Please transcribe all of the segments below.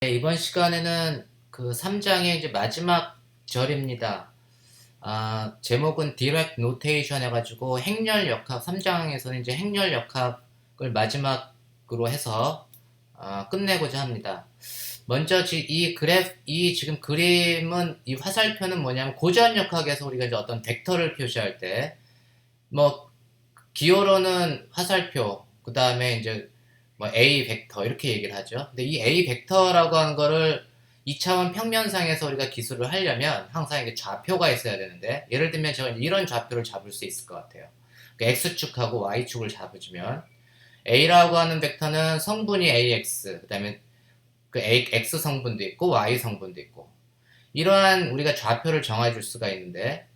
네, 이번 시간에는 그 3장의 이제 마지막 절입니다. 제목은 Direct Notation 해가지고 행렬 역학, 3장에서는 이제 행렬 역학을 마지막으로 해서 끝내고자 합니다. 먼저 이 지금 그림은, 이 화살표는 뭐냐면 고전 역학에서 우리가 이제 어떤 벡터를 표시할 때, 뭐, 기호로는 화살표, 그 다음에 이제 뭐 A 벡터 이렇게 얘기를 하죠. 근데 이 A 벡터라고 하는 거를 2차원 평면상에서 우리가 기술을 하려면 항상 이게 좌표가 있어야 되는데, 예를 들면 제가 이런 좌표를 잡을 수 있을 것 같아요. 그 X축하고 Y축을 잡으면 A라고 하는 벡터는 성분이 AX, 그 다음에 그 X 성분도 있고 Y 성분도 있고, 이러한 우리가 좌표를 정해줄 수가 있는데,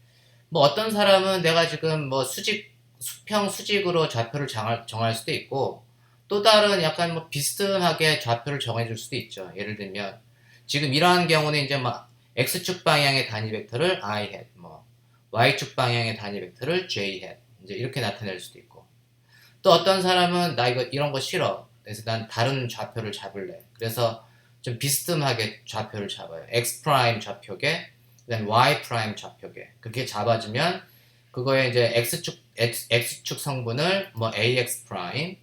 뭐 어떤 사람은 내가 지금 뭐 수평 수직으로 좌표를 정할 수도 있고, 또 다른 약간 뭐 비슷하게 좌표를 정해줄 수도 있죠. 예를 들면 지금 이러한 경우는 이제 막 x축 방향의 단위 벡터를 I hat, 뭐 y축 방향의 단위 벡터를 j hat, 이제 이렇게 나타낼 수도 있고, 또 어떤 사람은 나 이런 거 싫어, 그래서 난 다른 좌표를 잡을래, 그래서 좀 비스듬하게 좌표를 잡아요. x 프라임 좌표계, 그다음 y 프라임 좌표계, 그렇게 잡아주면 그거에 이제 x축 성분을 뭐 ax 프라임,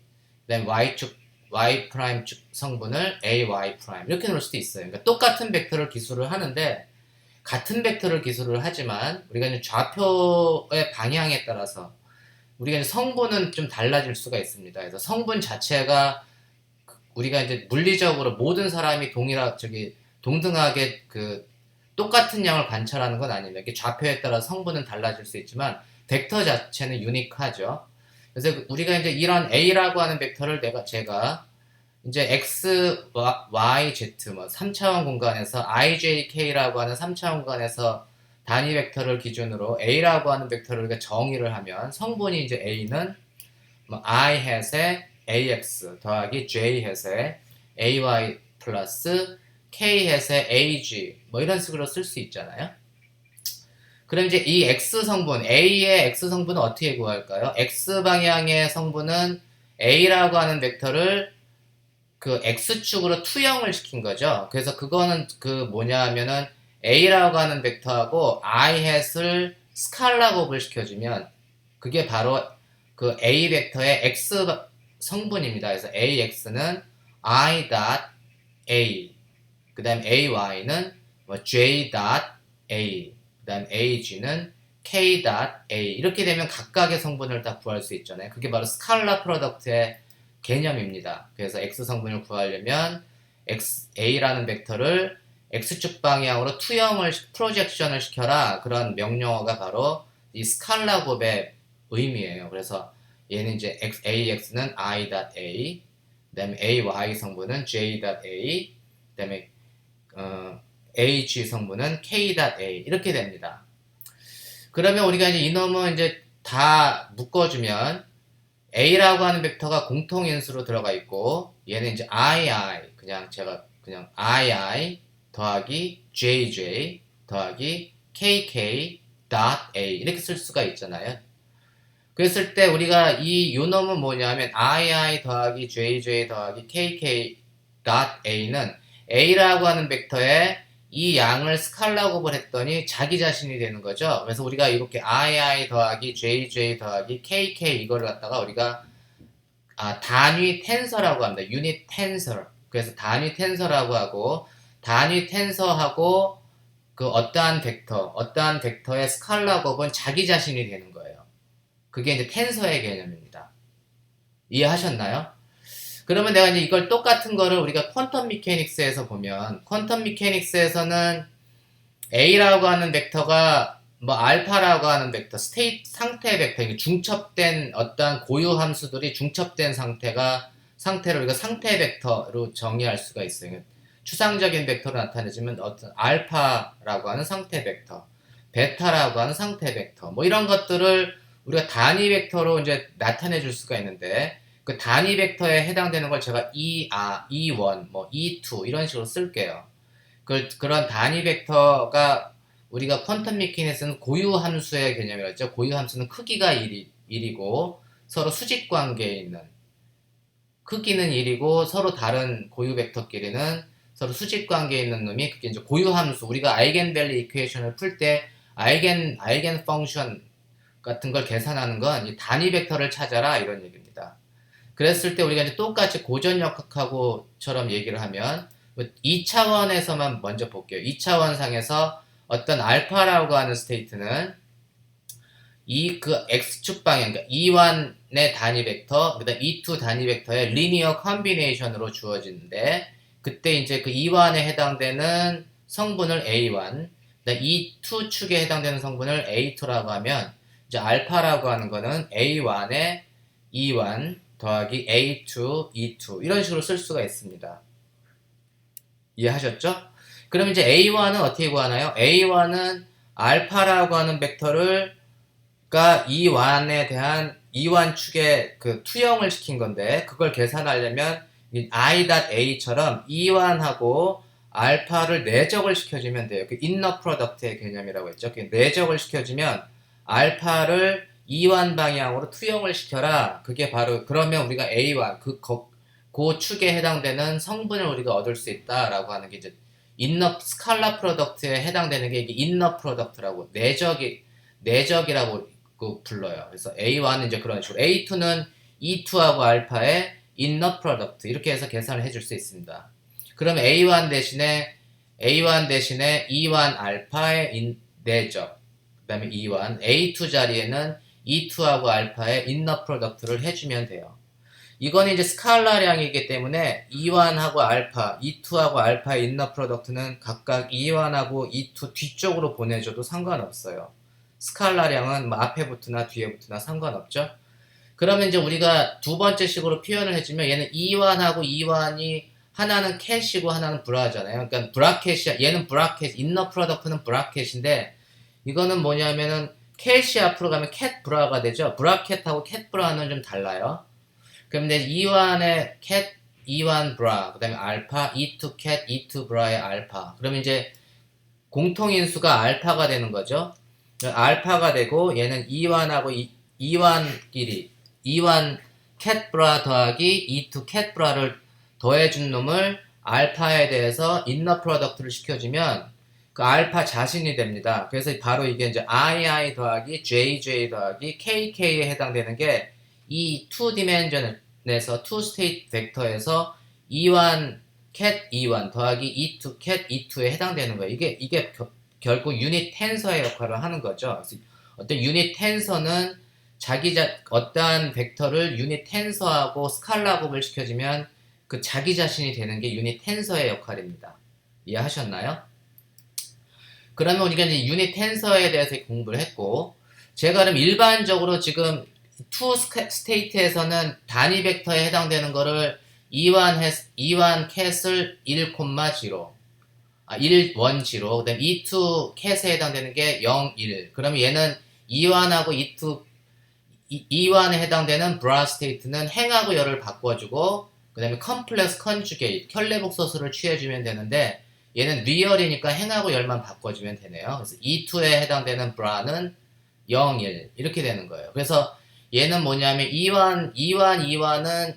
그다음 y 프라임 축 성분을 ay 프라임 이렇게 놓을 수도 있어요. 그러니까 똑같은 벡터를 기술을 하는데, 같은 벡터를 기술을 하지만 우리가 이제 좌표의 방향에 따라서 우리가 이제 성분은 좀 달라질 수가 있습니다. 그래서 성분 자체가 우리가 이제 물리적으로 모든 사람이 동등하게 그 똑같은 양을 관찰하는 건 아닙니다. 이게 좌표에 따라 성분은 달라질 수 있지만 벡터 자체는 유니크하죠. 그래서 우리가 이제 이런 A라고 하는 벡터를 제가 이제 X, Y, Z 뭐 3차원 공간에서 IJK라고 하는 3차원 공간에서 단위 벡터를 기준으로 A라고 하는 벡터를 우리가 정의를 하면, 성분이 이제 A는 뭐 I hat의 AX 더하기 J hat의 AY 플러스 K hat의 AG 뭐 이런 식으로 쓸 수 있잖아요. 그럼 이제 이 X 성분, A의 X 성분은 어떻게 구할까요? X 방향의 성분은 A라고 하는 벡터를 그 X축으로 투영을 시킨 거죠. 그래서 그거는 그 뭐냐 하면은 A라고 하는 벡터하고 I hat을 스칼라 곱을 시켜주면 그게 바로 그 A 벡터의 X 성분입니다. 그래서 AX는 I dot A, 그 다음 AY는 뭐 J dot A, 그 다음 AG는 K dot A, 이렇게 되면 각각의 성분을 다 구할 수 있잖아요. 그게 바로 스칼라 프로덕트의 개념입니다. 그래서 X 성분을 구하려면 A라는 벡터를 X축 방향으로 프로젝션을 시켜라, 그런 명령어가 바로 이 스칼라 곱의 의미예요. 그래서 얘는 이제 AX는 I.A, 그 다음에 AY 성분은 J.A, 그 다음에 AG 성분은 K.A 이렇게 됩니다. 그러면 우리가 이제 이놈은 이제 다 묶어주면 A라고 하는 벡터가 공통인수로 들어가 있고, 얘는 이제 그냥 II 더하기 JJ 더하기 KK dot A 이렇게 쓸 수가 있잖아요. 그랬을 때 우리가 이 요놈은 뭐냐면 II 더하기 JJ 더하기 KK dot A는 A라고 하는 벡터에 이 양을 스칼라 곱을 했더니 자기 자신이 되는 거죠. 그래서 우리가 이렇게 II 더하기 JJ 더하기 KK 이거를 갖다가 우리가 단위 텐서라고 합니다. 유닛 텐서. 그래서 단위 텐서라고 하고, 단위 텐서하고 그 어떠한 벡터의 스칼라 곱은 자기 자신이 되는 거예요. 그게 이제 텐서의 개념입니다. 이해하셨나요? 그러면 내가 이제 이걸 똑같은 거를 우리가 퀀텀 미케닉스에서 보면, 퀀텀 미케닉스에서는 A라고 하는 벡터가 뭐 알파라고 하는 벡터, 상태 벡터, 중첩된 어떠한 고유 함수들이 중첩된 상태를 우리가 상태 벡터로 정의할 수가 있어요. 추상적인 벡터로 나타내지만 어떤 알파라고 하는 상태 벡터, 베타라고 하는 상태 벡터, 뭐 이런 것들을 우리가 단위 벡터로 이제 나타내 줄 수가 있는데, 그 단위 벡터에 해당되는 걸 제가 E1, 뭐 E2 이런 식으로 쓸게요. 그런 단위 벡터가 우리가 퀀텀 미케닉스는 고유 함수의 개념이라 했죠. 고유 함수는 크기가 1이고 서로 수직 관계에 있는, 크기는 1이고 서로 다른 고유 벡터끼리는 서로 수직 관계에 있는 놈이 그게 이제 고유함수. 우리가 아이겐밸류 이퀘이션을 풀 때 아이겐 펑션 같은 걸 계산하는 건 이 단위 벡터를 찾아라 이런 얘기입니다. 그랬을 때 우리가 이제 똑같이 고전역학하고처럼 얘기를 하면 2차원에서만 먼저 볼게요. 2차원 상에서 어떤 알파라고 하는 스테이트는 이 그 x축 방향, 그러니까 E1의 단위 벡터, 그다음 E2 단위 벡터의 리니어 컨비네이션으로 주어지는데 그때 이제 그 E1에 해당되는 성분을 A1, 그다음 E2 축에 해당되는 성분을 A2라고 하면 이제 알파라고 하는 거는 A1에 E1 더하기 A2, E2 이런 식으로 쓸 수가 있습니다. 이해하셨죠? 그럼 이제 A1은 어떻게 구하나요? A1은 알파라고 하는 벡터를 가 E1에 대한 E1 축에 그 투영을 시킨 건데 그걸 계산하려면 I.A처럼 E1하고 알파를 내적을 시켜주면 돼요. 그 인너 프로덕트의 개념이라고 했죠. 그 내적을 시켜주면 알파를 E1 방향으로 투영을 시켜라. 그게 바로 그러면 우리가 A1 그 축에 해당되는 성분을 우리가 얻을 수 있다라고 하는 게 이제 인너 스칼라 프로덕트에 해당되는 게 인너 프로덕트라고 내적이라고 불러요. 그래서 A1은 이제 그런 식으로 A2는 E2하고 알파의 인너 프로덕트 이렇게 해서 계산을 해줄 수 있습니다. 그럼 A1 대신에 E1 알파의 내적 그 다음에 E1 A2 자리에는 E2하고 알파의 인너 프로덕트를 해주면 돼요. 이건 이제 스칼라량이기 때문에 E1하고 알파, E2하고 알파의 인너 프로덕트는 각각 E1하고 E2 뒤쪽으로 보내줘도 상관없어요. 스칼라량은 뭐 앞에 붙으나 뒤에 붙으나 상관없죠. 그러면 이제 우리가 두 번째 식으로 표현을 해주면 얘는 E1하고 E1이 하나는 캣이고 하나는 브라잖아요. 그러니까 브라켓이 얘는 브라켓, 인너 프로덕트는 브라켓인데 이거는 뭐냐면은 캣이 앞으로 가면 캣 브라가 되죠. 브라켓하고 캣 브라는 좀 달라요. 그럼 이제 E1의 캣, E1 브라, 그 다음에 알파, E2 캣, E2 브라의 알파. 그러면 이제 공통인수가 알파가 되는 거죠. 알파가 되고 얘는 E1하고 E1끼리 E1 캣브라 더하기 E2 캣브라를 더해준 놈을 알파에 대해서 인너 프로덕트를 시켜주면 그 알파 자신이 됩니다. 그래서 바로 이게 이제 II 더하기 JJ 더하기 KK에 해당되는 게 이 2디멘전에서 2스테이트 벡터에서 E1 캣 E1 더하기 E2 캣 E2에 해당되는 거예요. 이게 결국 유닛 텐서의 역할을 하는 거죠. 어떤 유닛 텐서는 어떠한 벡터를 유닛 텐서하고 스칼라곱을 시켜주면 그 자기 자신이 되는 게 유닛 텐서의 역할입니다. 이해하셨나요? 그러면 우리가 이제 유닛 텐서에 대해서 공부를 했고, 제가 그럼 일반적으로 지금 투 스테이트에서는 단위 벡터에 해당되는 거를 E1 캣을 1, 0, 1, 1, 0, 그 다음에 E2 캣에 해당되는 게 0, 1. 그러면 얘는 E1하고 E1에 해당되는 브라 스테이트는 행하고 열을 바꿔주고, 그 다음에 컴플렉스 컨주게이트, 켤레복소수를 취해주면 되는데, 얘는 리얼이니까 행하고 열만 바꿔주면 되네요. 그래서 E2에 해당되는 브라는 0, 1. 이렇게 되는 거예요. 그래서 얘는 뭐냐면 E1은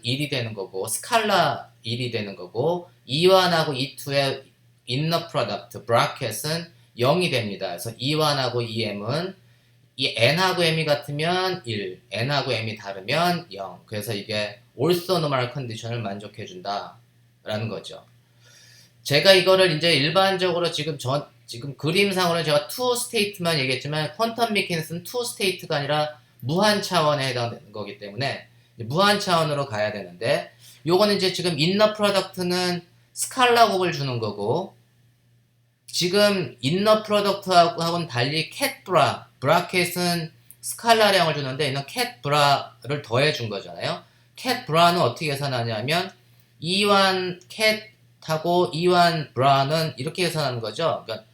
1이 되는 거고, 스칼라 1이 되는 거고, E1하고 E2의 인너 프로덕트, 브라켓은 0이 됩니다. 그래서 E1하고 EM은 이 N하고 M이 같으면 1, N하고 M이 다르면 0. 그래서 이게 orthonormal 컨디션을 만족해준다. 라는 거죠. 제가 이거를 이제 일반적으로 지금 그림상으로 제가 2스테이트만 얘기했지만 퀀텀 미케닉스는 2스테이트가 아니라 무한 차원에 해당되는 거기 때문에 무한 차원으로 가야 되는데 요거는 이제 지금 인너 프로덕트는 스칼라 곱을 주는 거고 지금 인너 프로덕트하고는 달리 브라켓은 스칼라량을 주는데 얘는 캣브라를 더해 준 거잖아요. 캣브라는 어떻게 계산하냐면 E1 캣하고 E1 브라는 이렇게 계산하는 거죠. 그러니까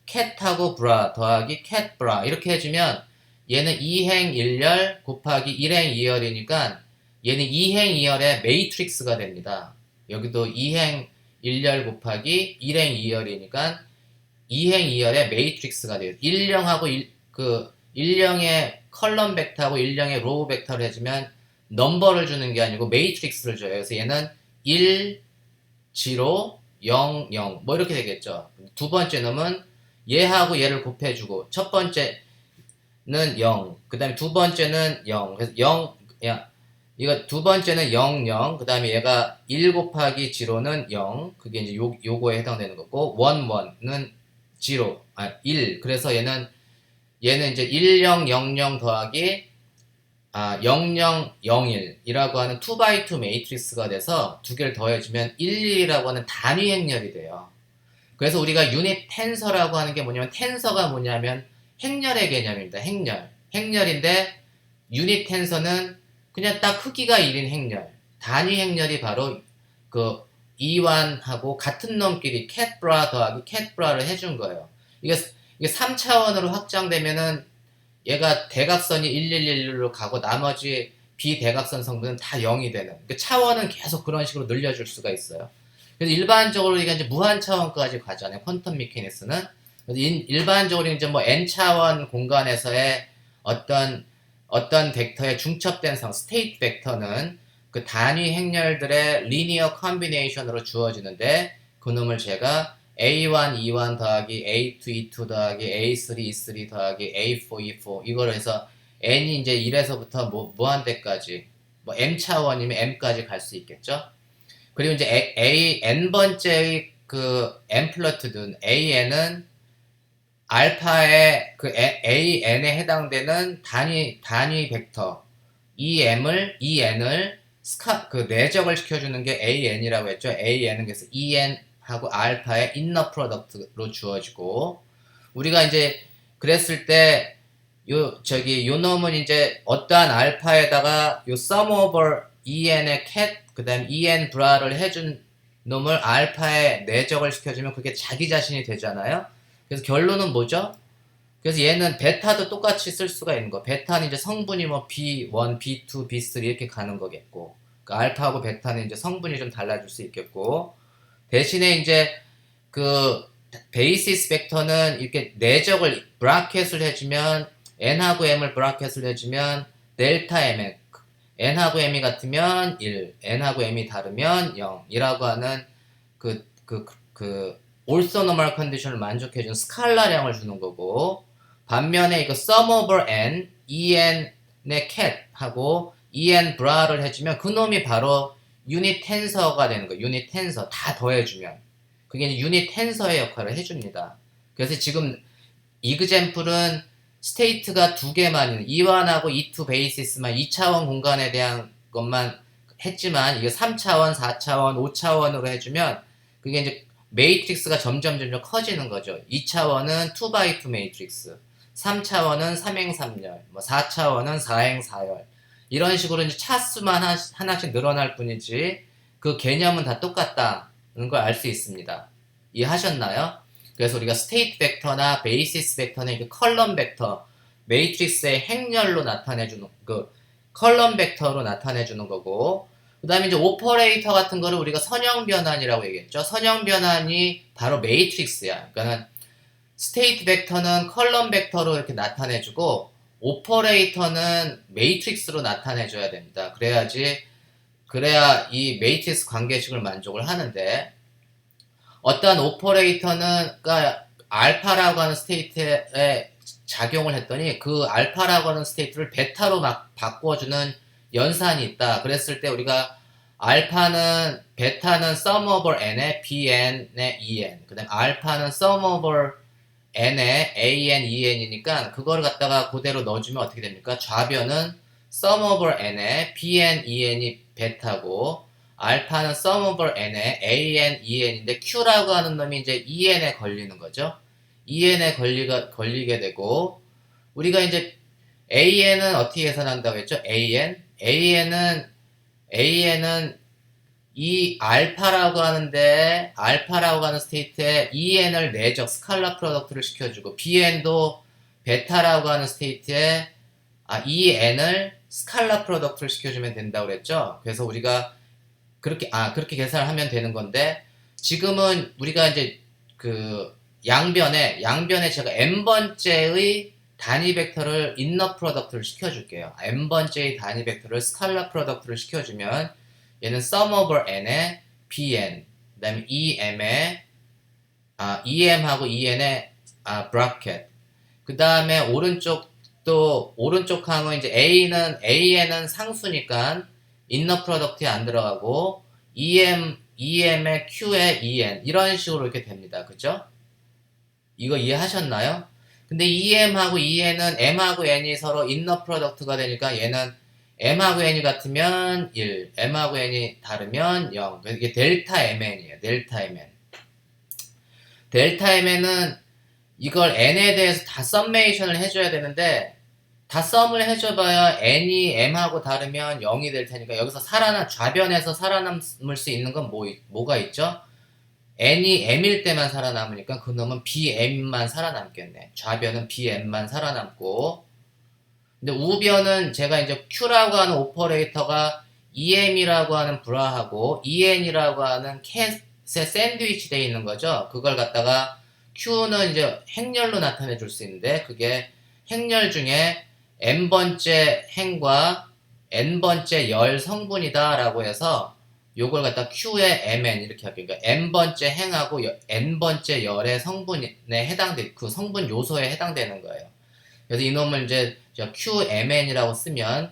캣하고 브라 더하기 캣브라 이렇게 해주면 얘는 2행 1열 곱하기 1행 2열이니까 얘는 2행 2열의 메이트릭스가 됩니다. 여기도 2행 1열 곱하기 1행 2열이니까 2행 2열의 메이트릭스가 돼요. 1령하고 1령의 컬럼 벡터하고 1령의 로우 벡터를 해주면 넘버를 주는 게 아니고 메이트릭스를 줘요. 그래서 얘는 1, 0, 0, 0, 뭐 이렇게 되겠죠. 두 번째 놈은 얘하고 얘를 곱해주고, 첫 번째는 0, 그 다음에 두 번째는 0, 그래서 0, 야, 이거 두 번째는 0, 0, 그 다음에 얘가 1 곱하기 0는 0, 그게 이제 요거에 해당되는 거고, 1, 1는 0, 1, 그래서 얘는 이제 10, 00 더하기 0001이라고 하는 2x2 매트릭스가 돼서 두 개를 더해주면 11이라고 하는 단위 행렬이 돼요. 그래서 우리가 유닛 텐서라고 하는 게 뭐냐면, 텐서가 뭐냐면 행렬의 개념입니다. 행렬인데 유닛 텐서는 그냥 딱 크기가 1인 행렬, 단위 행렬이 바로 그 이완하고 같은 놈끼리 캣브라 더하기 캣브라를 해준 거예요. 이게 3차원으로 확장되면은 얘가 대각선이 1111로 가고 나머지 비대각선 성분은 다 0이 되는, 그 차원은 계속 그런 식으로 늘려줄 수가 있어요. 그래서 일반적으로 이게 이제 무한 차원까지 가잖아요. 퀀텀 미케닉스는. 그래서 일반적으로 이제 뭐 n 차원 공간에서의 어떤 벡터의 중첩된 스테이트 벡터는 그 단위 행렬들의 리니어 컨비네이션으로 주어지는데, 그놈을 제가 A1, E1 더하기 A2, E2 더하기 A3, E3 더하기 A4, E4 이거를 해서 n이 이제 1에서부터 무한대까지 뭐 m 차원이면 m까지 갈 수 있겠죠. 그리고 이제 n번째의 그 amplitude an은 알파의 그 an에 해당되는 단위 벡터 en을 그 내적을 시켜주는 게 an이라고 했죠. an은 그래서 en하고 알파의 인너 프로덕트로 주어지고, 우리가 이제 그랬을 때 요 놈은 이제 어떠한 알파에다가 요 sum over en의 cat 그 다음 en 브라를 해준 놈을 알파에 내적을 시켜주면 그게 자기 자신이 되잖아요. 그래서 결론은 뭐죠? 그래서 얘는 베타도 똑같이 쓸 수가 있는 거. 베타는 이제 성분이 뭐 B1, B2, B3 이렇게 가는 거겠고, 그러니까 알파하고 베타는 이제 성분이 좀 달라질 수 있겠고, 대신에 이제 그 베이시스 벡터는 이렇게 내적을 브라켓을 해주면, n하고 m을 브라켓을 해주면 델타 mn, n하고 m이 같으면 1, n하고 m이 다르면 0이라고 하는 올소노멀 컨디션을 만족해준 스칼라량을 주는 거고, 반면에 이거 sum over n, en의 cat하고 en 브라를 해주면 그놈이 바로 유닛 텐서가 되는 거예요. 유닛 텐서 다 더해주면 그게 이제 유닛 텐서의 역할을 해줍니다. 그래서 지금 이그젬플은 스테이트가 두 개만, E1하고 E2 베이시스만 2차원 공간에 대한 것만 했지만, 이게 3차원, 4차원, 5차원으로 해주면 그게 이제 매트릭스가 점점 커지는 거죠. 2차원은 2x2 매트릭스, 3차원은 3행삼열, 뭐 4차원은 4행사열, 이런 식으로 이제 차수만 하나씩 늘어날 뿐이지 그 개념은 다 똑같다는 걸 알 수 있습니다. 이해하셨나요? 그래서 우리가 스테이트 벡터나 베이시스 벡터는 이렇게 컬럼 벡터, 매트릭스의 행렬로 나타내주는 그 컬럼 벡터로 나타내주는 거고, 그 다음에 이제 오퍼레이터 같은 거를 우리가 선형 변환이라고 얘기했죠. 선형 변환이 바로 매트릭스야. 그러니까 스테이트 벡터는 컬럼 벡터로 이렇게 나타내주고, 오퍼레이터는 매트릭스로 나타내줘야 됩니다. 그래야 이 매트릭스 관계식을 만족을 하는데, 어떠한 오퍼레이터는 그러니까 알파라고 하는 스테이트에 작용을 했더니 그 알파라고 하는 스테이트를 베타로 막 바꿔주는 연산이 있다. 그랬을 때 우리가 베타는 sum over n의 bn의 en, 그 다음에 알파는 sum over n의 an, en이니까 그거를 갖다가 그대로 넣어주면 어떻게 됩니까? 좌변은 sum over n의 bn, en이 베타고, 알파는 sum over n의 an, en인데 q라고 하는 놈이 이제 en에 걸리는 거죠. en에 걸리게 되고, 우리가 이제 an은 어떻게 계산한다고 했죠? an은 이 알파라고 하는 스테이트에 en을 내적 스칼라 프로덕트를 시켜주고, bn도 베타라고 하는 스테이트에 en을 스칼라 프로덕트를 시켜주면 된다고 그랬죠. 그래서 우리가 그렇게 계산을 하면 되는 건데, 지금은 우리가 이제 그 양변에 제가 n번째의 단위 벡터를 인너 프로덕트를 시켜줄게요. n번째의 단위 벡터를 스칼라 프로덕트를 시켜주면 얘는 sum over n의 bn, 그 다음에 EM하고 EN의 브라켓. 그 다음에 오른쪽 항은 이제 AN은 상수니까 인너 프로덕트에 안 들어가고 EM의 Q에 EN 이런 식으로 이렇게 됩니다. 그죠? 이거 이해하셨나요? 근데 EM하고 EN은 M하고 N이 서로 인너 프로덕트가 되니까 얘는 M하고 N이 같으면 1, M하고 N이 다르면 0. 그래서 이게 델타 MN이에요. 델타 MN. 델타 MN은 이걸 N에 대해서 다 썸메이션을 해줘야 되는데 다 썸을 해줘봐야 N이 M하고 다르면 0이 될 테니까 여기서 좌변에서 살아남을 수 있는 건 뭐가 있죠? N이 M일 때만 살아남으니까 그놈은 BM만 살아남겠네. 좌변은 BM만 살아남고 근데 우변은 제가 이제 Q라고 하는 오퍼레이터가 EM이라고 하는 브라하고 EN이라고 하는 캣에 샌드위치 되어 있는 거죠. 그걸 갖다가 Q는 이제 행렬로 나타내 줄 수 있는데 그게 행렬 중에 n번째 행과 n번째 열 성분이다 라고 해서 요걸 갖다 Q의 mn 이렇게 할게요. 그러니까 n번째 행하고 n번째 열의 성분에 그 성분 요소에 해당되는 거예요. 그래서 이놈을 이제 QMN이라고 쓰면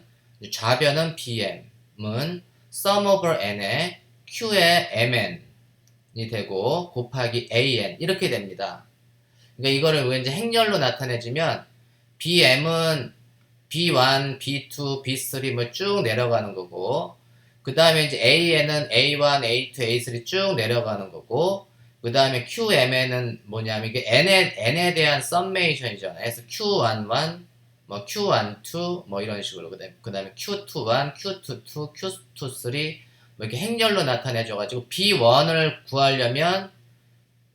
좌변은 BM은 sum over n에 Q의 MN이 되고 곱하기 AN 이렇게 됩니다. 그러니까 이거를 왠지 행렬로 나타내주면 BM은 B1, B2, B3 뭐 쭉 내려가는 거고 그 다음에 이제 AN은 A1, A2, A3 쭉 내려가는 거고 그 다음에 QMN은 뭐냐면 이게 N에 대한 썸메이션이잖아요. 그래서 Q11, 뭐 Q12 뭐 이런 식으로 그 다음에 Q21, Q22, Q23 뭐 이렇게 행렬로 나타내줘가지고 B1을 구하려면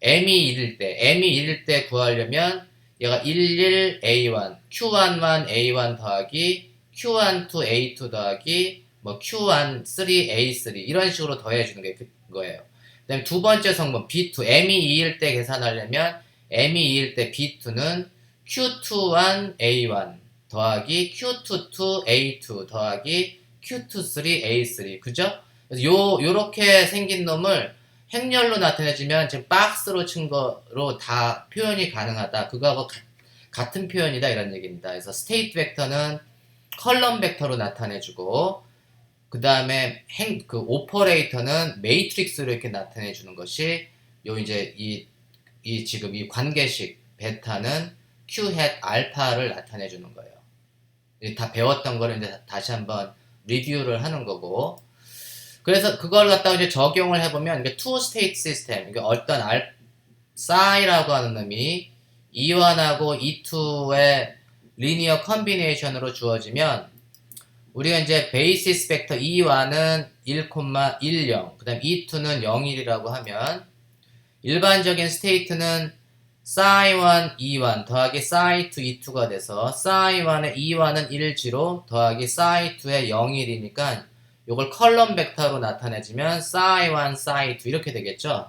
M이 1일 때 구하려면 얘가 11A1, Q11 A1 더하기 Q12 A2 더하기 뭐 Q13 A3 이런 식으로 더해주는 게 그거예요. 그 다음에 두 번째 성분 B2, M이 2일 때 계산하려면 M이 2일 때 B2는 Q21 A1 더하기 Q22 A2 더하기 Q23 A3 그죠? 그래서 요렇게 생긴 놈을 행렬로 나타내주면 지금 박스로 친 거로 다 표현이 가능하다. 그거하고 같은 표현이다 이런 얘기입니다. 그래서 스테이트 벡터는 컬럼 벡터로 나타내주고 그 다음에 그 오퍼레이터는 매트릭스로 이렇게 나타내주는 것이 요 이제 지금 이 관계식 베타는 Q hat 알파를 나타내주는 거예요. 다 배웠던 거를 이제 다시 한번 리뷰를 하는 거고 그래서 그걸 갖다가 이제 적용을 해보면 이게 투 스테이트 시스템 이게 어떤 싸이라고 하는 놈이 E1하고 E2의 리니어 컨비네이션으로 주어지면 우리가 이제 베이시스 벡터 E1은 1,10 그 다음 E2는 0,1이라고 하면 일반적인 스테이트는 싸이1 E1 더하기 싸이2 E2가 돼서 싸이1의 E1은 1,0 더하기 싸이2의 0,1이니까 요걸 컬럼 벡터로 나타내주면 싸이1 싸이2 이렇게 되겠죠.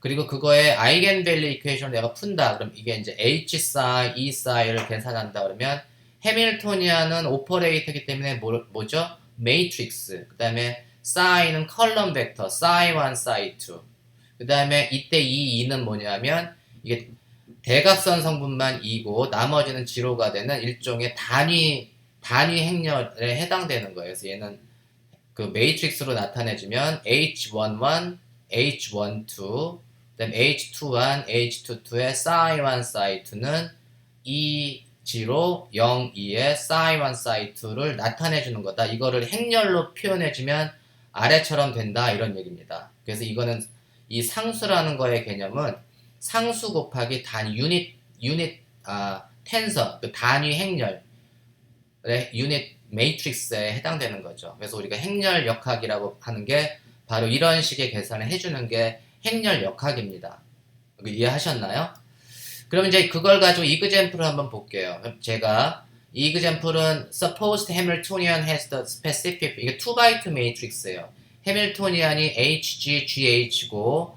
그리고 그거의 아이겐밸류 이퀘이션을 내가 푼다. 그럼 이게 이제 H 싸이, E 싸이를 계산한다. 그러면 해밀토니안은 오퍼레이터이기 때문에 뭐죠? 매트릭스. 그 다음에 싸이는 컬럼 벡터. 싸이1, 싸이2. 그 다음에 이때 이 2는 뭐냐면 이게 대각선 성분만 2고 나머지는 지로가 되는 일종의 단위 행렬에 해당되는 거예요. 그래서 얘는 그 매트릭스로 나타내주면 H11, H12, 그다음 H21, H22의 싸이1, 싸이2는 2, 0, 0, 2의 싸이1, 싸이2를 나타내주는 거다. 이거를 행렬로 표현해주면 아래처럼 된다 이런 얘기입니다. 그래서 이거는 이 상수라는 거의 개념은 상수 곱하기 텐서, 그 단위 행렬의 유닛 매트릭스에 해당되는 거죠. 그래서 우리가 행렬 역학이라고 하는 게 바로 이런 식의 계산을 해주는 게 행렬 역학입니다. 이해하셨나요? 그럼 이제 그걸 가지고 이그젬플을 한번 볼게요. 제가 이 이그젬플은 supposed Hamiltonian has the specific 이게 2x2 매트릭스예요. 해밀토니안이 HG, GH고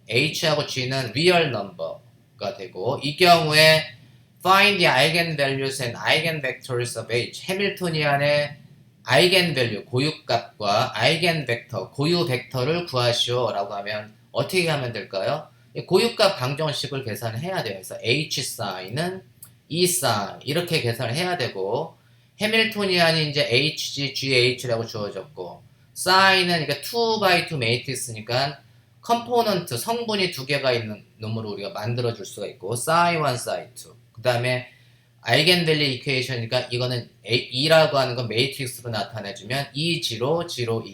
H하고 G는 real number가 되고 이 경우에 find the eigenvalues and eigenvectors of H. 해밀토니안의 아이겐밸류, 고유값과 아이겐벡터, 고유 벡터를 구하시오 라고 하면 어떻게 하면 될까요? 고유값 방정식을 계산해야 돼요. 그래서 H 사인은 E 사인 이렇게 계산을 해야 되고 해밀토니안이 이제 HG, GH라고 주어졌고 사인은 이게 2x2 매트릭스니까 컴포넌트 성분이 두 개가 있는 놈으로 우리가 만들어 줄 수가 있고 사이 1, 사이 2. 그 다음에 아이겐밸류 이퀘이션이니까 이거는 E라고 하는 건 매트릭스로 나타내주면 E0, 0,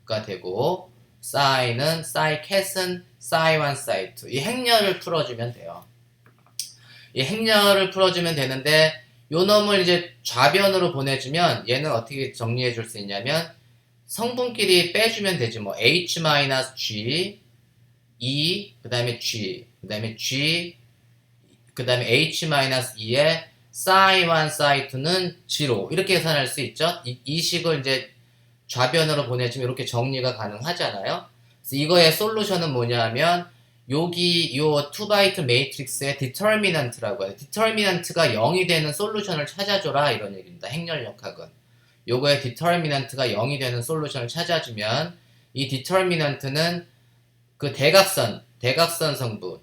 2가 되고 사이는 사이 캣은 사이 1, 사이 2. 이 행렬을 풀어주면 돼요. 이 행렬을 풀어주면 되는데 요 놈을 이제 좌변으로 보내주면 얘는 어떻게 정리해 줄 수 있냐면 성분끼리 빼주면 되지 뭐 H-G E 그 다음에 G 그 다음에 G 그 다음에 H-2에 사이 1, 사이 2는 0 이렇게 계산할 수 있죠. 이 식을 이제 좌변으로 보내주면 이렇게 정리가 가능하잖아요. 그래서 이거의 솔루션은 뭐냐 하면 여기 요 2x2 매트릭스의 디터미넌트라고 해요. 디터미넌트가 0이 되는 솔루션을 찾아줘라 이런 얘기입니다. 행렬역학은. 요거의 디터미넌트가 0이 되는 솔루션을 찾아주면 이 디터미넌트는 그 대각선 성분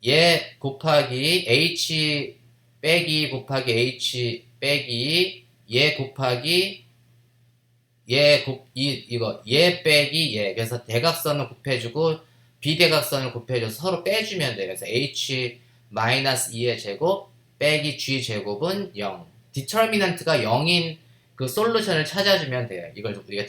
얘 곱하기 H 빼기 곱하기 H 빼기 얘 곱하기 얘 빼기 얘 그래서 대각선을 곱해주고 비대각선을 곱해줘서 서로 빼주면 돼요. 그래서 H-2의 제곱 빼기 G 제곱은 0 디터미넌트가 0인 그 솔루션을 찾아주면 돼요. 이걸 우리가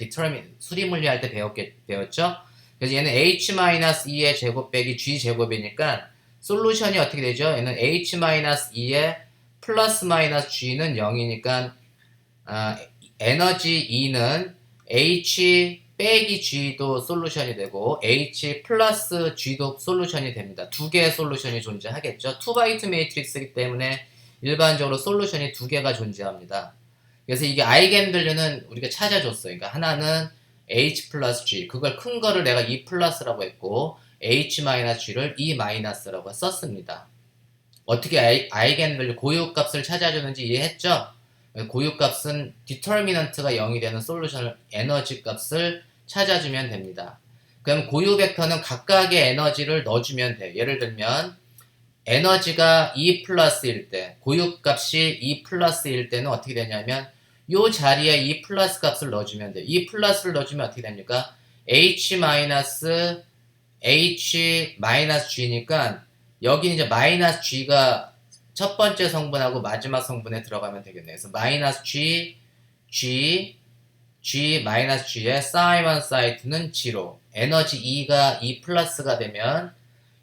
수리물리 할 때 배웠죠? 그래서 얘는 H-2의 제곱 빼기 G 제곱이니까 솔루션이 어떻게 되죠? 얘는 H-2의 플러스 마이너스 G는 0이니까 에너지 E는 H 빼기 G도 솔루션이 되고 H 플러스 G도 솔루션이 됩니다. 두 개의 솔루션이 존재하겠죠. 2x2 매트릭스이기 때문에 일반적으로 솔루션이 두 개가 존재합니다. 그래서 이게 아이겐밸류는 우리가 찾아줬어요. 그러니까 하나는 H 플러스 G 그걸 큰 거를 내가 E 플러스라고 했고 H 마이너스 G를 E 마이너스라고 썼습니다. 어떻게 아이겐밸류 고유값을 찾아주는지 이해했죠? 고유값은 디터미넌트가 0이 되는 솔루션을 에너지 값을 찾아주면 됩니다. 그럼 고유 벡터는 각각의 에너지를 넣어주면 돼요. 예를 들면 에너지가 E 플러스일 때 고유값이 E 플러스일 때는 어떻게 되냐면 요 자리에 E 플러스 값을 넣어주면 돼요. E 플러스를 넣어주면 어떻게 됩니까? H 마이너스 G니까 여기 이제 마이너스 G가 첫 번째 성분하고 마지막 성분에 들어가면 되겠네요. 그래서 마이너스 G 마이너스 G에 사이 1, 사이 2는 0. 에너지 E가 E 플러스가 되면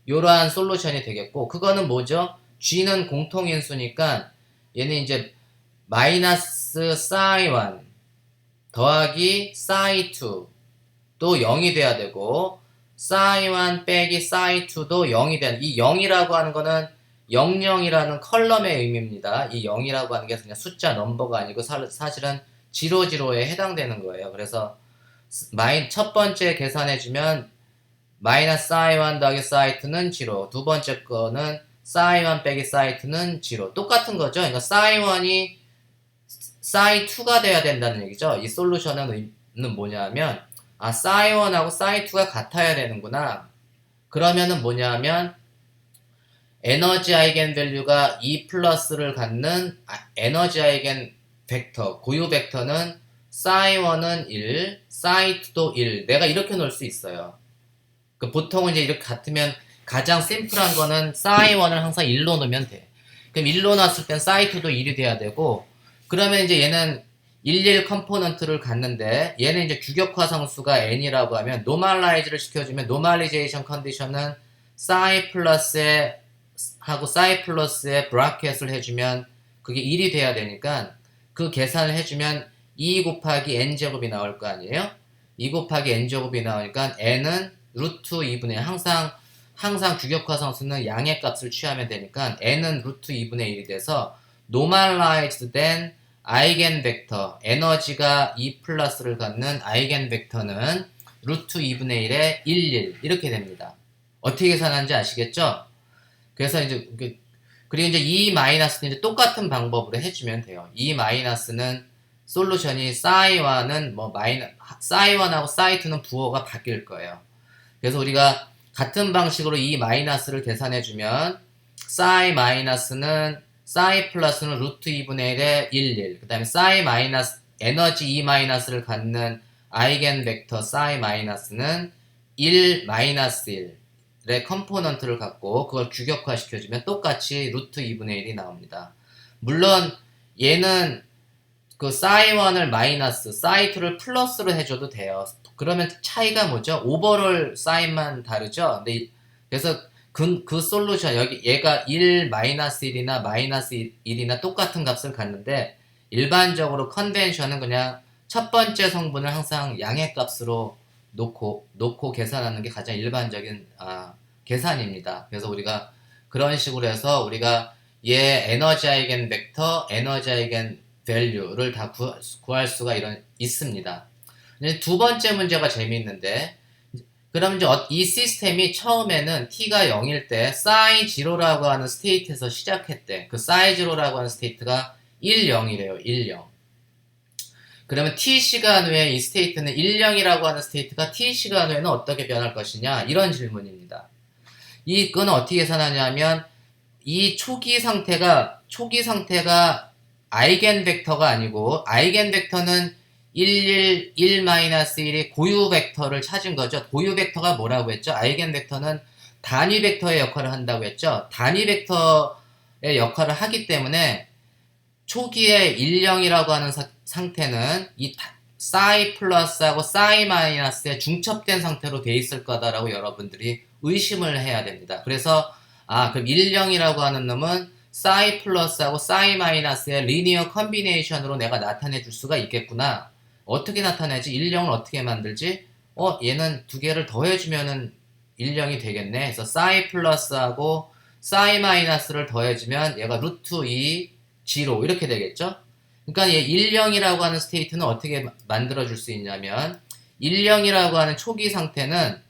이러한 솔루션이 되겠고 그거는 뭐죠? G는 공통인수니까 얘는 이제 마이너스 사이 1 더하기 사이 2도 0이 돼야 되고 사이 1 빼기 사이 2도 0이 되는 이 0이라고 하는 거는 00이라는 컬럼의 의미입니다. 이 0이라고 하는 게 그냥 숫자 넘버가 아니고 사실은 00에 해당되는 거예요. 그래서 첫 번째 계산해주면 마이너스 사이 1 더하기 사이 2는 0. 두 번째 거는 사이 1 빼기 사이 2는 0. 똑같은 거죠. 그러니까 사이 1이 사이 2가 돼야 된다는 얘기죠. 이 솔루션은 뭐냐면 사이 1하고 사이 2가 같아야 되는구나. 그러면은 뭐냐면 에너지 아이겐밸류가 E 플러스를 갖는 에너지 아이겐 벡터, 고유 벡터는 사이 1은 1, 사이 2도 1. 내가 이렇게 놓을 수 있어요. 보통은 이제 이렇게 같으면 가장 심플한 거는 사이 1을 항상 1로 놓으면 돼. 그럼 1로 놨을 땐 사이 2도 1이 돼야 되고 그러면 이제 얘는 11 컴포넌트를 갖는데 얘는 이제 규격화 상수가 n이라고 하면 노멀라이즈를 시켜주면 노멀리제이션 컨디션은 사이 플러스에 하고 사이 플러스에 브라켓을 해주면 그게 1이 돼야 되니까 그 계산을 해주면 2 곱하기 n제곱이 나올 거 아니에요? 2 곱하기 n제곱이 나오니까 n은 루트 2분의 항상 규격화 상수는 양의 값을 취하면 되니까 n은 루트 2분의 1이 돼서 normalized 된 아이겐 벡터 에너지가 E 플러스를 갖는 아이겐 벡터는 루트 2분의 1에 11 이렇게 됩니다. 어떻게 계산하는지 아시겠죠? 그래서 이제 그리고 이제 E 마이너스는 이제 똑같은 방법으로 해주면 돼요. E 마이너스는 솔루션이 사이1은 사이1하고 사이2는 부호가 바뀔 거예요. 그래서 우리가 같은 방식으로 이 마이너스를 계산해주면 사이 마이너스는 사이 플러스는 루트 2분의 1에 1, 그 다음에 사이 마이너스 에너지 E 마이너스를 갖는 아이겐 벡터 사이 마이너스는 1 마이너스 1의 컴포넌트를 갖고 그걸 규격화 시켜주면 똑같이 루트 2분의 1이 나옵니다. 물론 얘는 그 사이1을 마이너스, 사이2를 플러스로 해줘도 돼요. 그러면 차이가 뭐죠? 오버롤 사인만 다르죠? 근데 그래서 그 솔루션, 여기 얘가 1 마이너스 1이나 마이너스 1이나 똑같은 값을 갖는데 일반적으로 컨벤션은 그냥 첫 번째 성분을 항상 양의 값으로 놓고 계산하는 게 가장 일반적인 계산입니다. 그래서 우리가 그런 식으로 해서 우리가 얘 에너지 아이겐 벡터, 에너지 아이겐 밸류를 다 구할 수가 있습니다. 두 번째 문제가 재미있는데, 그럼 이제 이 시스템이 처음에는 t가 0일 때 사이 0라고 하는 스테이트에서 시작했대. 그 사이 0라고 하는 스테이트가 1, 0이래요. 1, 0. 그러면 t시간 후에 이 스테이트는 1, 0이라고 하는 스테이트가 t시간 후에는 어떻게 변할 것이냐? 이런 질문입니다. 이건 어떻게 계산하냐면 이 초기 상태가 아이겐 벡터가 아니고 아이겐 벡터는 1, 1이 고유 벡터를 찾은 거죠. 고유 벡터가 뭐라고 했죠? 아이겐 벡터는 단위 벡터의 역할을 한다고 했죠. 단위 벡터의 역할을 하기 때문에 초기에 1, 0이라고 하는 상태는 이 사이 플러스하고 사이 마이너스에 중첩된 상태로 돼 있을 거다라고 여러분들이 의심을 해야 됩니다. 그래서 그럼 1, 0이라고 하는 놈은 사이 플러스하고 사이 마이너스의 리니어 컨비네이션으로 내가 나타내 줄 수가 있겠구나. 어떻게 나타내지? 1, 0을 어떻게 만들지? 얘는 두 개를 더해주면은 1, 0이 되겠네. 그래서 사이 플러스하고 사이 마이너스를 더해주면 얘가 루트 2, 0 이렇게 되겠죠? 그러니까 얘 1, 0이라고 하는 스테이트는 어떻게 만들어줄 수 있냐면 1, 0이라고 하는 초기 상태는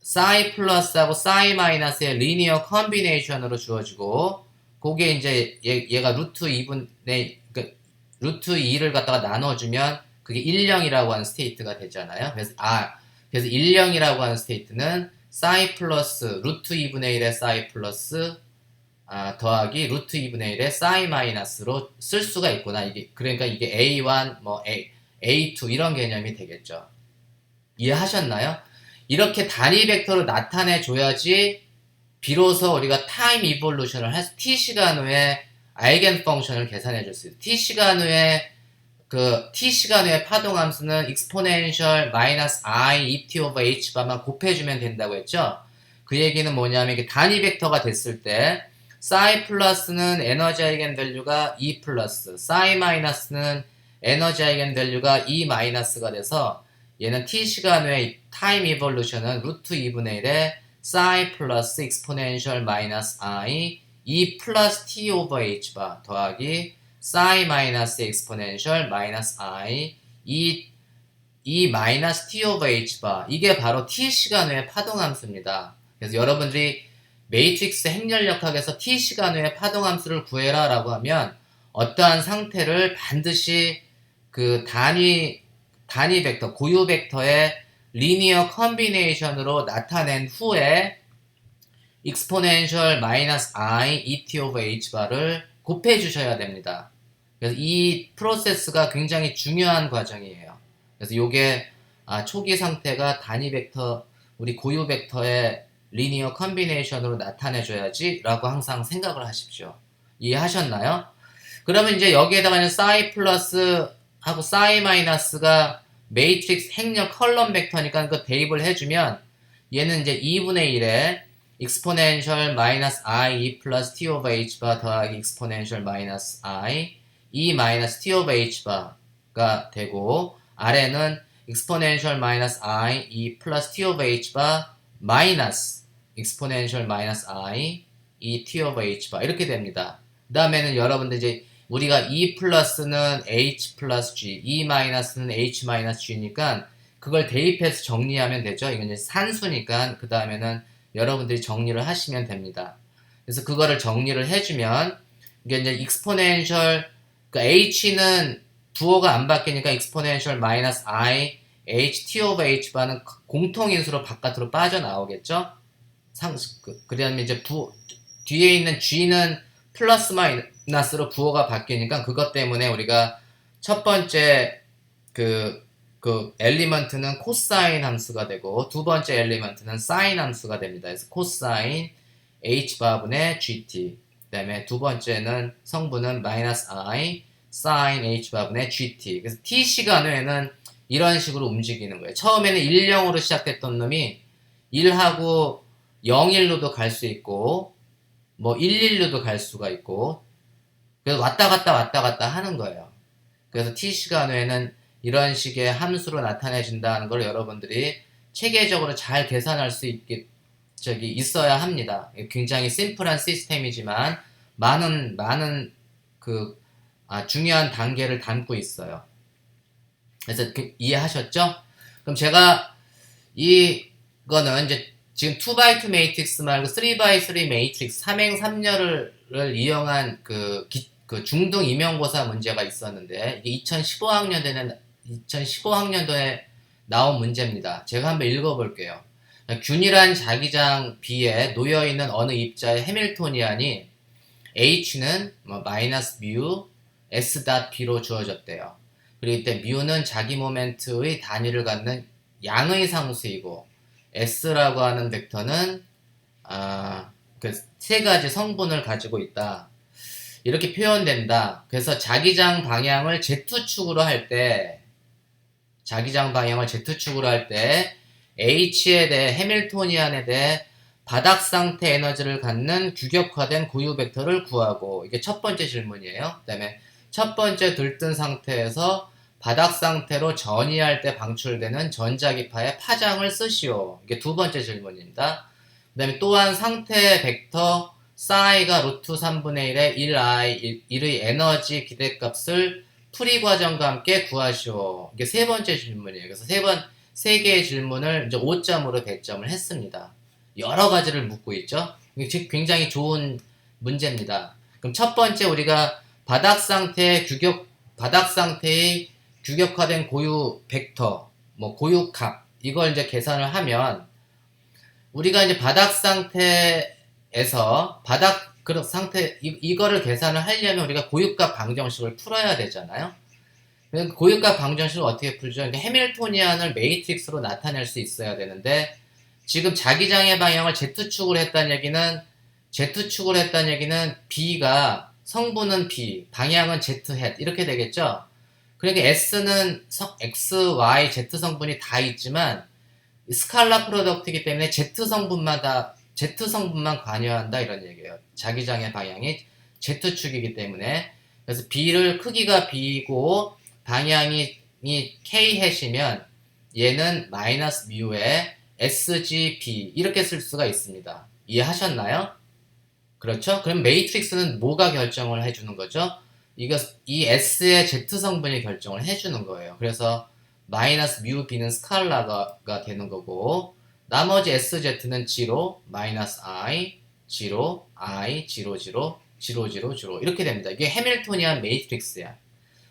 사이 플러스하고 사이 마이너스의 리니어 컨비네이션으로 주어지고 그게 이제 얘가 루트 2분의 그러니까 루트 2를 갖다가 나눠주면 그게 1, 0이라고 하는 스테이트가 되잖아요. 그래서 1, 0이라고 하는 스테이트는 사이 플러스 루트 2분의 1의 사이 플러스 더하기 루트 2분의 1의 사이 마이너스로 쓸 수가 있구나. 그러니까 이게 A1, A2 이런 개념이 되겠죠. 이해하셨나요? 이렇게 단위 벡터로 나타내 줘야지 비로소 우리가 타임 이볼루션을 해서 t시간 후에 아이겐 펑션을 계산해 줄 수 있어요. t시간 후에 파동 함수는 exponential 마이너스 i et over h 바만 곱해주면 된다고 했죠. 그 얘기는 뭐냐면 이게 단위 벡터가 됐을 때 사이 플러스는 에너지 아이겐 밸류가 E 플러스, 사이 마이너스는 에너지 아이겐 밸류가 E 마이너스가 돼서 얘는 t시간 후에 타임 이볼루션은 루트 2분의 1에 사이 플러스 exponential 마이너스 i E 플러스 t over h 바 더하기 사이 마이너스 exponential 마이너스 i E 마이너스 t over h 바 이게 바로 t시간 후의 파동함수입니다. 그래서 여러분들이 매트릭스 행렬역학에서 t시간 후에 파동함수를 구해라 라고 하면 어떠한 상태를 반드시 그 단위 벡터, 고유 벡터의 리니어 컨비네이션으로 나타낸 후에 exponential 마이너스 i et over h 바를 곱해 주셔야 됩니다. 그래서 이 프로세스가 굉장히 중요한 과정이에요. 그래서 요게 초기 상태가 단위 벡터, 우리 고유 벡터의 리니어 컨비네이션으로 나타내 줘야지 라고 항상 생각을 하십시오. 이해하셨나요? 그러면 이제 여기에다가 사이 플러스 하고 사이 마이너스가 매트릭스 행렬 컬럼 벡터니까 그 대입을 해주면 얘는 이제 2분의 1에 exponential 마이너스 i e 플러스 t over h 바 더하기 exponential 마이너스 i e 마이너스 t over h 바가 되고 아래는 exponential 마이너스 i e 플러스 t over h 바 마이너스 exponential 마이너스 i e t over h 바 이렇게 됩니다. 그 다음에는 여러분들 이제 우리가 E 플러스는 H 플러스 G, E 마이너스는 H 마이너스 G니까 그걸 대입해서 정리하면 되죠. 이건 이제 산수니까 그 다음에는 여러분들이 정리를 하시면 됩니다. 그래서 그거를 정리를 해주면 이게 이제 exponential 그 H는 부호가 안 바뀌니까 exponential 마이너스 I H T over H 바는 공통인수로 바깥으로 빠져나오겠죠. 그다음에 이제 뒤에 있는 G는 플러스 마이너스로 부호가 바뀌니까 그것 때문에 우리가 첫 번째 엘리먼트는 코사인 함수가 되고 두 번째 엘리먼트는 사인 함수가 됩니다. 그래서 코사인 h바분의 gt. 그 다음에 두 번째는 성분은 마이너스 i 사인 h바분의 gt. 그래서 t 시간 후에는 이런 식으로 움직이는 거예요. 처음에는 1, 0으로 시작됐던 놈이 1하고 0, 1로도 갈 수 있고 뭐 1, 1로도 갈 수가 있고 그래서 왔다 갔다 하는 거예요. 그래서 t 시간 후에는 이런 식의 함수로 나타내진다는 걸 여러분들이 체계적으로 잘 계산할 수 있어야 합니다. 굉장히 심플한 시스템이지만 많은 중요한 단계를 담고 있어요. 그래서 이해하셨죠? 그럼 제가 이거는 이제 지금 2x2 매트릭스 말고 3x3 매트릭스 3행삼렬을 이용한 그 중등 임용고사 문제가 있었는데 이게 2015학년도에 나온 문제입니다. 제가 한번 읽어볼게요. 균일한 자기장 B에 놓여있는 어느 입자의 해밀토니안이 H는 마이너스 뮤 S 닷 B로 주어졌대요. 그리고 이때 뮤는 자기 모멘트의 단위를 갖는 양의 상수이고 S라고 하는 벡터는 그 세 가지 성분을 가지고 있다. 이렇게 표현된다. 그래서 자기장 방향을 Z축으로 할 때 H에 대해 해밀토니안에 대해 바닥 상태 에너지를 갖는 규격화된 고유 벡터를 구하고 이게 첫 번째 질문이에요. 그 다음에 첫 번째 들뜬 상태에서 바닥 상태로 전이할 때 방출되는 전자기파의 파장을 쓰시오. 이게 두 번째 질문입니다. 그 다음에 또한 상태 벡터 싸이가 루트 3분의 1의 1의 에너지 기대값을 풀이 과정과 함께 구하시오. 이게 세 번째 질문이에요. 그래서 세 개의 질문을 이제 5점으로 배점을 했습니다. 여러 가지를 묻고 있죠. 즉 굉장히 좋은 문제입니다. 그럼 첫 번째 우리가 바닥 상태의 규격화된 고유 벡터, 고유 값 이걸 이제 계산을 하면 우리가 이제 바닥 상태에서 이거를 계산을 하려면 우리가 고유값 방정식을 풀어야 되잖아요. 고유값 방정식을 어떻게 풀죠? 그러니까 해밀토니안을 매트릭스로 나타낼 수 있어야 되는데 지금 자기장의 방향을 Z축으로 했다는 얘기는 B가 성분은 B, 방향은 Z 햇 이렇게 되겠죠? 그러니까 S는 X, Y, Z 성분이 다 있지만 스칼라 프로덕트이기 때문에 Z 성분만 관여한다 이런 얘기예요. 자기장의 방향이 Z축이기 때문에 그래서 B를 크기가 B고 방향이 K 햇이면 얘는 마이너스 뮤에 SGB 이렇게 쓸 수가 있습니다. 이해하셨나요? 그렇죠? 그럼 매트릭스는 뭐가 결정을 해주는 거죠? 이 S의 Z 성분이 결정을 해주는 거예요. 그래서 마이너스 뮤 B는 스칼라가 되는 거고 나머지 SZ는 0, 마이너스 I, 0, I, 0, 0, 0, 0, 0 이렇게 됩니다. 이게 해밀토니안 매트릭스야.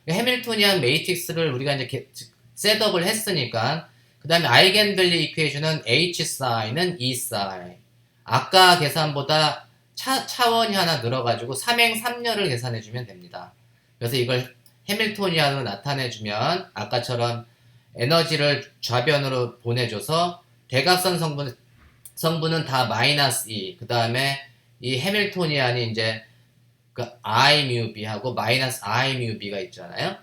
해밀토니안 매트릭스를 우리가 이제 셋업을 했으니까 그 다음에 아이겐밸류 이퀘이션은 H 사인은 E 사인. 아까 계산보다 차원이 하나 늘어가지고 3행삼렬을 계산해주면 됩니다. 그래서 이걸 해밀토니안으로 나타내주면 아까처럼 에너지를 좌변으로 보내줘서 대각선 성분은 다 마이너스 E. 그 다음에 이 해밀토니안이 이제 I 뮤 B하고 마이너스 I 뮤 B가 있잖아요.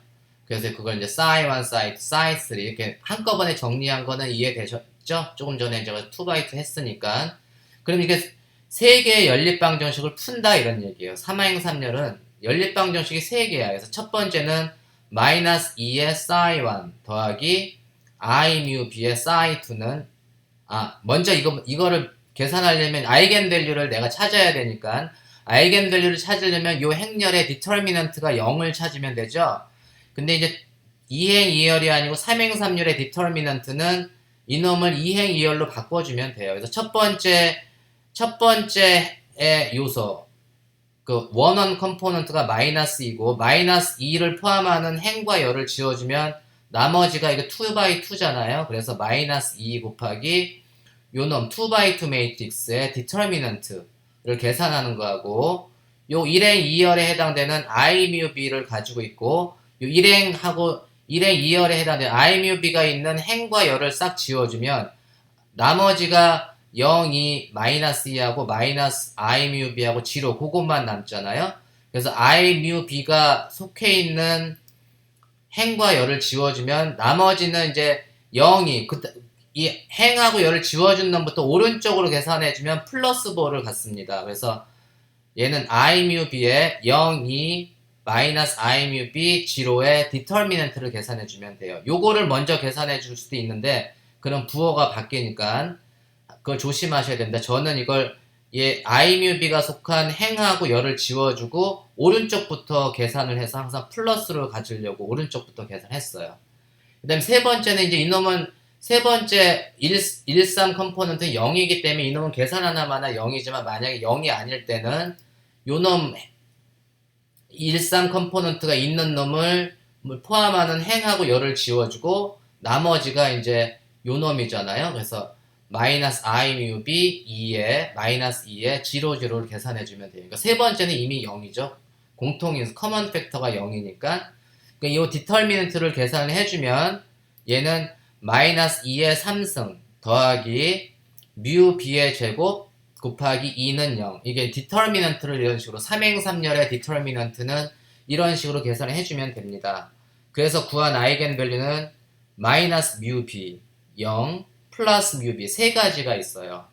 그래서 그걸 이제 psi1, psi2, psi3 이렇게 한꺼번에 정리한 거는 이해되셨죠? 조금 전에 제가 2x2 했으니까. 그럼 이게 세 개의 연립방정식을 푼다 이런 얘기예요. 3행삼렬은 연립방정식이 세 개야. 그래서 첫 번째는 마이너스 2의 psi1 더하기 I 뮤 B의 psi2는 먼저 이거를 계산하려면 아이겐밸류를 내가 찾아야 되니까 아이겐밸류를 찾으려면 이 행렬의 디터미넌트가 0을 찾으면 되죠. 근데 이제 2행 2열이 아니고 3행 3열의 디터미넌트는 이놈을 2행 2열로 바꿔주면 돼요. 그래서 첫 번째의 요소 원원 컴포넌트가 마이너스 2고 마이너스 2를 포함하는 행과 열을 지워주면 나머지가 이거 2x2잖아요. 그래서 마이너스 2 곱하기 요놈 2x2 매트릭스의 디터미넌트를 계산하는 거하고 요 1행 2열에 해당되는 I mu b를 가지고 있고 요 1행 2열에 해당되는 I mu b가 있는 행과 열을 싹 지워주면 나머지가 0, 2, 마이너스 2하고 마이너스 I mu b하고 0 그것만 남잖아요. 그래서 I mu b가 속해 있는 행과 열을 지워주면 나머지는 이제 0이 이 행하고 열을 지워준 놈부터 오른쪽으로 계산해주면 플러스 4를 갖습니다. 그래서 얘는 I mu b에 0, 2, 마이너스 I mu b 0의 디터미넌트를 계산해주면 돼요. 요거를 먼저 계산해줄 수도 있는데 그럼 부호가 바뀌니까 그걸 조심하셔야 됩니다. 저는 이걸 I mu b가 속한 행하고 열을 지워주고 오른쪽부터 계산을 해서 항상 플러스를 가지려고 오른쪽부터 계산했어요. 그 다음에 세 번째는 이제 이놈은 세 번째 13 컴포넌트 0이기 때문에 이놈은 계산 하나마나 0이지만 만약에 0이 아닐 때는 요놈 13 컴포넌트가 있는 놈을 포함하는 행하고 열을 지워주고 나머지가 이제 요놈이잖아요. 그래서 마이너스 I mu b 2에 마이너스 2에 0, 0를 계산해주면 돼요. 그러니까 세 번째는 이미 0이죠. 공통인수 커먼 팩터가 0이니까 그러니까 이 디터미넌트를 계산을 해주면 얘는 마이너스 2의 3승 더하기 mu b의 제곱 곱하기 2는 0. 이게 디터미넌트를 이런 식으로 3행3열의 디터미넌트는 이런 식으로 계산을 해주면 됩니다. 그래서 구한 아이겐밸류는 마이너스 mu b 0 플러스 mu b 세 가지가 있어요.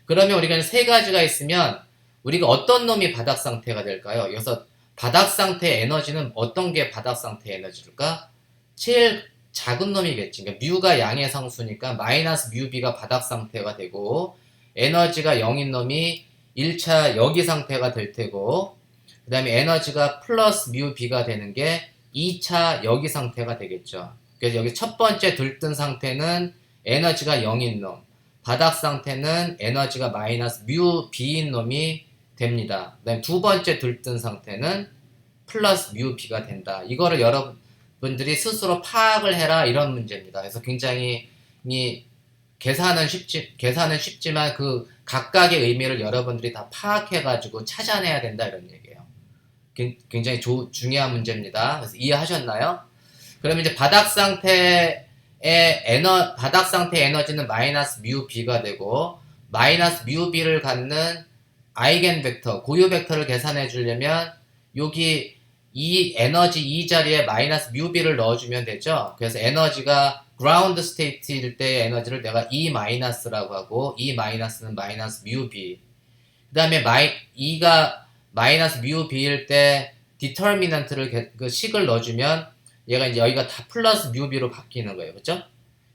그러면 우리가 세 가지가 있으면 우리가 어떤 놈이 바닥 상태가 될까요? 여기서 바닥 상태의 에너지는 어떤 게 바닥 상태의 에너지일까? 제일 작은 놈이겠지. 그러니까 뮤가 양의 상수니까 마이너스 mu b가 바닥 상태가 되고 에너지가 0인 놈이 1차 여기 상태가 될 테고 그 다음에 에너지가 플러스 mu b가 되는 게 2차 여기 상태가 되겠죠. 그래서 여기 첫 번째 들뜬 상태는 에너지가 0인 놈, 바닥 상태는 에너지가 마이너스 mu b인 놈이 됩니다. 그 다음에 두 번째 들뜬 상태는 플러스 mu b가 된다. 이거를 여러분들이 스스로 파악을 해라 이런 문제입니다. 그래서 굉장히 계산은 쉽지만 그 각각의 의미를 여러분들이 다 파악해가지고 찾아내야 된다 이런 얘기예요. 굉장히 중요한 문제입니다. 그래서 이해하셨나요? 그러면 이제 바닥 상태 에너지는 마이너스 mu b가 되고 마이너스 mu b를 갖는 아이겐 벡터, 고유 벡터를 계산해 주려면 여기 이 에너지 이 자리에 마이너스 mu b를 넣어주면 되죠. 그래서 에너지가 그라운드 스테이트일 때의 에너지를 내가 E 마이너스라고 하고 E 마이너스는 마이너스 mu b. 그 다음에 E가 마이너스 mu b일 때 디터미넌트를 그 식을 넣어주면 얘가 이제 여기가 다 플러스 mu b로 바뀌는 거예요. 그렇죠?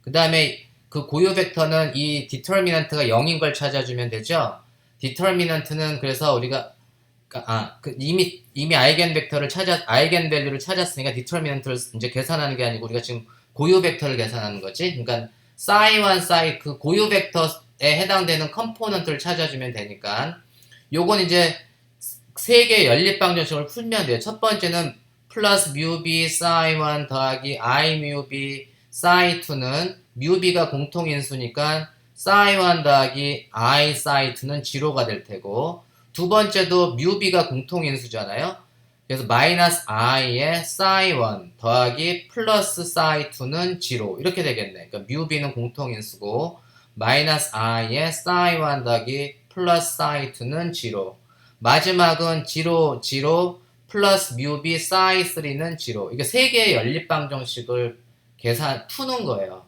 그 다음에 그 고유 벡터는 이 디터미넌트가 0인 걸 찾아주면 되죠. 디터미넌트는 그래서 우리가 이미 아이겐 밸류를 찾았으니까 디터미넌트를 이제 계산하는 게 아니고 우리가 지금 고유 벡터를 계산하는 거지. 그러니까 psi1, 그 고유 벡터에 해당되는 컴포넌트를 찾아주면 되니까 요건 이제 세 개의 연립방정식을 풀면 돼요. 첫 번째는 플러스 mu b psi1 더하기 I mu b psi2는 mu b가 공통인수니까 psi1 더하기 I psi2는 0가 될 테고 두 번째도 mu b가 공통인수잖아요. 그래서 마이너스 i의 psi1 더하기 플러스 psi2는 0 이렇게 되겠네. 그러니까 mu b는 공통인수고 마이너스 i의 psi1 더하기 플러스 psi2는 0 마지막은 0, 0 플러스 mu b psi3는 0 이게 세 개의 연립방정식을 푸는 거예요.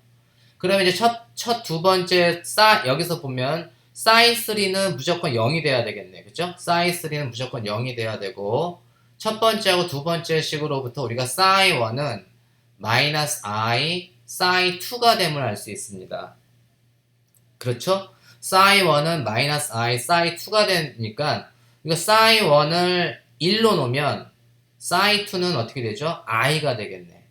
그러면 이제 첫 두 번째 여기서 보면 psi3는 무조건 0이 돼야 되겠네. 그죠? psi3는 무조건 0이 돼야 되고 첫 번째하고 두 번째 식으로부터 우리가 psi1은 마이너스 i psi2가 됨을 알 수 있습니다. 그렇죠? psi1은 마이너스 i psi2가 되니까 이거 psi1을 1로 놓으면 psi2는 어떻게 되죠? i가 되겠네.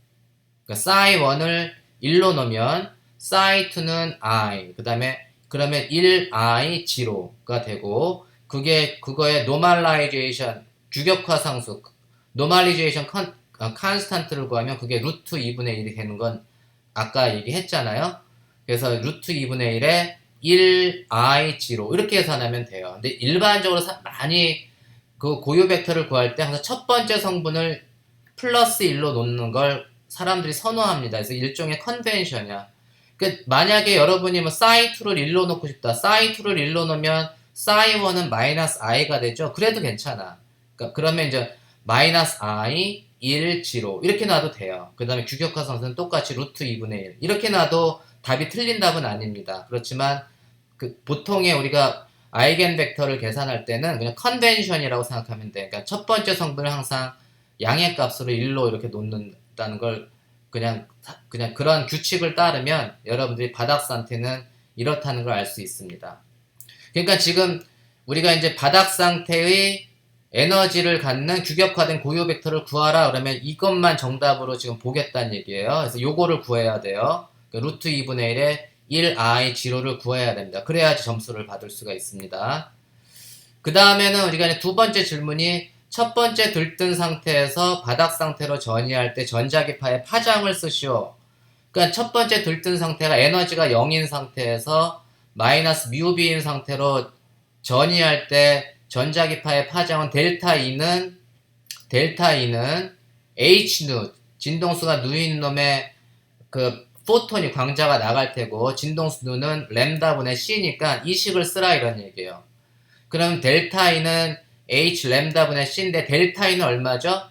그러니까 psi1을 1로 놓으면 psi2는 i 그 다음에 그러면 1i 0가 되고 그거의 노멀라이제이션 규격화 상수 노멀리제이션 컨스탄트를 구하면 그게 루트 2분의 1이 되는 건 아까 얘기했잖아요. 그래서 루트 2분의 1에 1i0 이렇게 계산하면 돼요. 근데 일반적으로 많이 그 고유 벡터를 구할 때 항상 첫 번째 성분을 플러스 1로 놓는 걸 사람들이 선호합니다. 그래서 일종의 컨벤션이야. 그 만약에 여러분이 뭐 싸이2를 1로 놓고 싶다. 싸이2를 1로 놓으면 싸이1은 마이너스 i가 되죠. 그래도 괜찮아. 그러면 이제 마이너스 i 1 0 이렇게 놔도 돼요. 그 다음에 규격화성수는 똑같이 루트 2분의 1 이렇게 놔도 답이 틀린 답은 아닙니다. 그렇지만 그 보통의 우리가 아이겐 벡터를 계산할 때는 그냥 컨벤션이라고 생각하면 돼. 그러니까 첫 번째 성분을 항상 양의 값으로 1로 이렇게 놓는다는 걸 그냥 그런 규칙을 따르면 여러분들이 바닥 상태는 이렇다는 걸 알 수 있습니다. 그러니까 지금 우리가 이제 바닥 상태의 에너지를 갖는 규격화된 고유 벡터를 구하라 그러면 이것만 정답으로 지금 보겠다는 얘기예요. 그래서 요거를 구해야 돼요. 그러니까 루트 2분의 1에 1i0를 구해야 됩니다. 그래야지 점수를 받을 수가 있습니다. 그 다음에는 우리가 이제 두 번째 질문이 첫 번째 들뜬 상태에서 바닥 상태로 전이할 때 전자기파의 파장을 쓰시오. 그러니까 첫 번째 들뜬 상태가 에너지가 0인 상태에서 마이너스 뮤b인 상태로 전이할 때 전자기파의 파장은 델타 E는 hν 진동수가 누인 놈의 그 포톤이 광자가 나갈 테고 진동수 누는 램다분의 c니까 이 식을 쓰라 이런 얘기예요. 그럼 델타 E는 h 램다분의 c인데 델타 E는 얼마죠?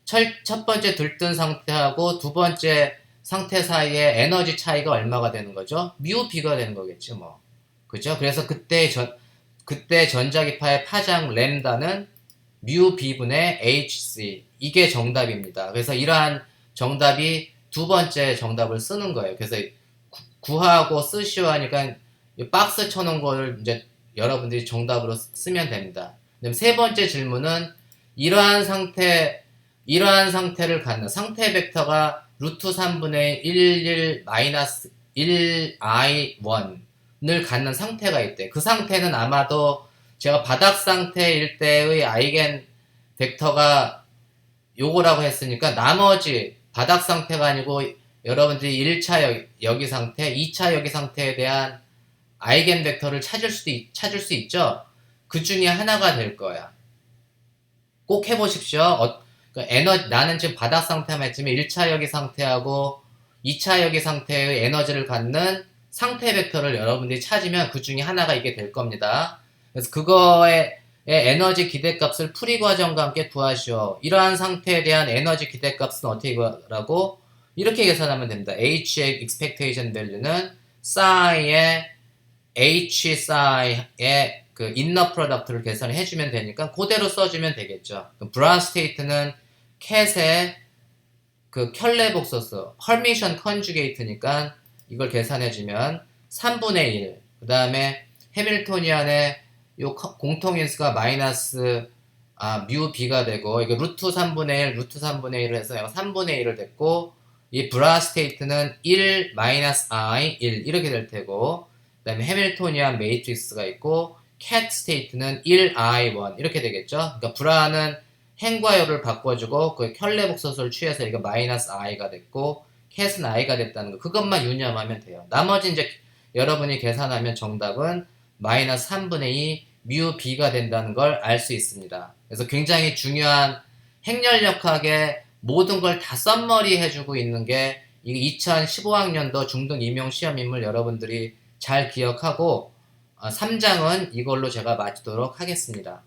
첫 번째 들뜬 상태하고 두 번째 상태 사이에 에너지 차이가 얼마가 되는 거죠? 뮤 b가 되는 거겠지 뭐. 그죠? 그래서 그때 전자기파의 파장 램다는 뮤 b분의 hc 이게 정답입니다. 그래서 이러한 정답이 두 번째 정답을 쓰는 거예요. 그래서 구하고 쓰시오 하니까 박스 쳐놓은 거를 이제 여러분들이 정답으로 쓰면 됩니다. 그다음 세 번째 질문은 이러한 상태를 갖는 상태 벡터가 루트 3분의 11 마이너스 1i1을 갖는 상태가 있대. 그 상태는 아마도 제가 바닥 상태일 때의 아이겐 벡터가 요거라고 했으니까 나머지 바닥 상태가 아니고 여러분들이 1차 여기 상태, 2차 여기 상태에 대한 아이겐 벡터를 찾을 수 있죠? 그 중에 하나가 될 거야. 꼭 해보십시오. 나는 지금 바닥 상태만 했지만 1차 여기 상태하고 2차 여기 상태의 에너지를 갖는 상태 벡터를 여러분들이 찾으면 그 중에 하나가 이게 될 겁니다. 그래서 그거의 에너지 기대값을 풀이 과정과 함께 구하시오. 이러한 상태에 대한 에너지 기대값은 어떻게 구하라고? 이렇게 계산하면 됩니다. H의 expectation value는 psi의 H psi의 그 inner product를 계산을 해주면 되니까 그대로 써주면 되겠죠. 브라운 스테이트는 캣의 그 켤레복소수 헐미션 컨주게이트니까 이걸 계산해주면 3분의 1. 그 다음에 해밀토니안의 요 공통인수가 마이너스 뮤 b가 되고 이거 루트 3분의 1, 루트 3분의 1을 해서 3분의 1을 됐고 이 브라 스테이트는 1 마이너스 i 1 이렇게 될 테고 그 다음에 해밀토니안 메이트릭스가 있고 캣 스테이트는 1i1 이렇게 되겠죠. 그러니까 브라는 행과 요를 바꿔주고 그 켤레복소수를 취해서 이거 마이너스 i가 됐고 캣은 i가 됐다는 거 그것만 유념하면 돼요. 나머지 이제 여러분이 계산하면 정답은 마이너스 3분의 2 뮤 b가 된다는 걸 알 수 있습니다. 그래서 굉장히 중요한 행렬역학의 모든 걸 다 썸머리 해주고 있는 게 2015학년도 중등 임용 시험임을 여러분들이 잘 기억하고 3장은 이걸로 제가 마치도록 하겠습니다.